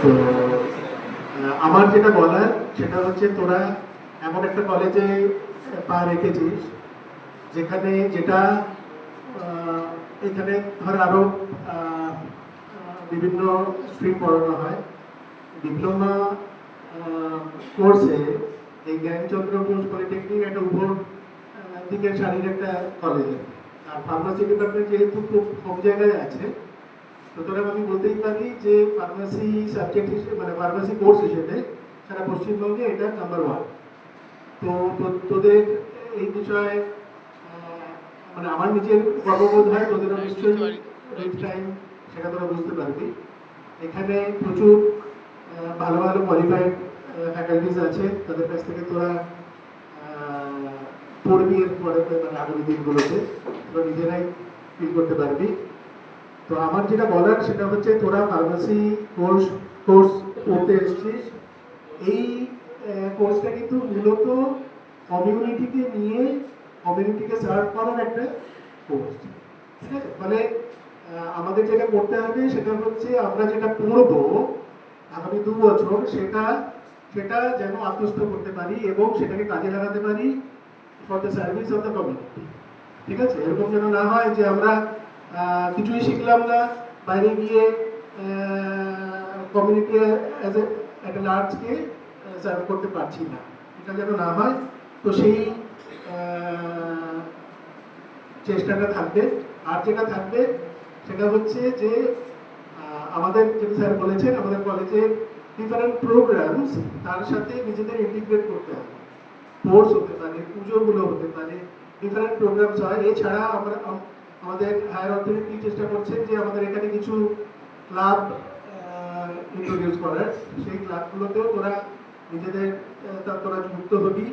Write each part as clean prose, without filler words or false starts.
তো আমার যেটা বলার সেটা হচ্ছে, তোরা এমন একটা কলেজে পা রেখেছিস যেখানে যেটা এখানে ধর আরো বিভিন্ন স্ট্রিম পড়ানো হয়। ডিপ্লোমা কোর্সে এই জ্ঞানচন্দ্র ঘোষ পলিটেকনিক একটা উপর দিকের সারির একটা কলেজ, আর ফার্মাসি ডিপার্টমেন্ট যেহেতু খুব কম জায়গায় আছে, সুতরাং আমি বলতেই পারি যে ফার্মাসি সাবজেক্ট হিসেবে, মানে ফার্মাসি কোর্স হিসেবে সারা পশ্চিমবঙ্গে এটা নাম্বার 1। তো তোদের এই বিষয়ে মানে আমার নিজের গর্ববোধ হয়, তোদেরও নিশ্চয়ই টাইম সেটা তোরা বুঝতে পারবি। এখানে প্রচুর ভালো ভালো কোয়ালিফাইড ফ্যাকাল্টিস আছে, তাদের কাছ থেকে তোরা পড়বি এর পরে, মানে আগামী দিনগুলোতে তোরা নিজেরাই ফিল করতে পারবি। তো আমার যেটা বলার সেটা হচ্ছে, তোরা ফার্মাসি কোর্স পড়তে এসেছিস। এই কোর্সটা কিন্তু মূলত কমিউনিটিকে নিয়ে, কমিউনিটিকে সার্ভ করার একটা কোর্স, ঠিক আছে? ফলে আমাদের যেটা করতে হবে সেটা হচ্ছে, আমরা যেটা পড়বো আগামী 2 বছর, সেটা যেন আত্মস্থ করতে পারি এবং সেটাকে কাজে লাগাতে পারি for the service of the community, ঠিক আছে? এরকম যেন না হয় যে আমরা কিছুই শিখলাম না, বাইরে গিয়ে কমিউনিটি অ্যাজ একটা লার্জকে সার্ভ করতে পারছি না, এটা যেন না হয়। তো সেই চেষ্টাটা থাকবে। আর যেটা থাকবে সেটা হচ্ছে যে আমাদের যেটা স্যার বলেছেন, আমাদের কলেজের ডিফারেন্ট প্রোগ্রামস তার সাথে নিজেদের ইন্টিগ্রেট করতে হবে। কোর্স হতে পারে, পুজোগুলো হতে পারে, ডিফারেন্ট প্রোগ্রামস হয়। এছাড়া আমরা আমাদের হায়ার অথরিটি চেষ্টা করছেন যে আমাদের এখানে কিছু ক্লাব ইন্ট্রোডিউস করার, সেই ক্লাবগুলোতেও তোরা নিজেদের তোরা যুক্ত হবি,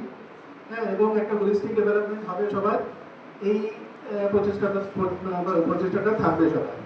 হ্যাঁ, এবং একটা হোলিস্টিক ডেভেলপমেন্ট হবে সবার। এই প্রচেষ্টাটা থাকবে সবার।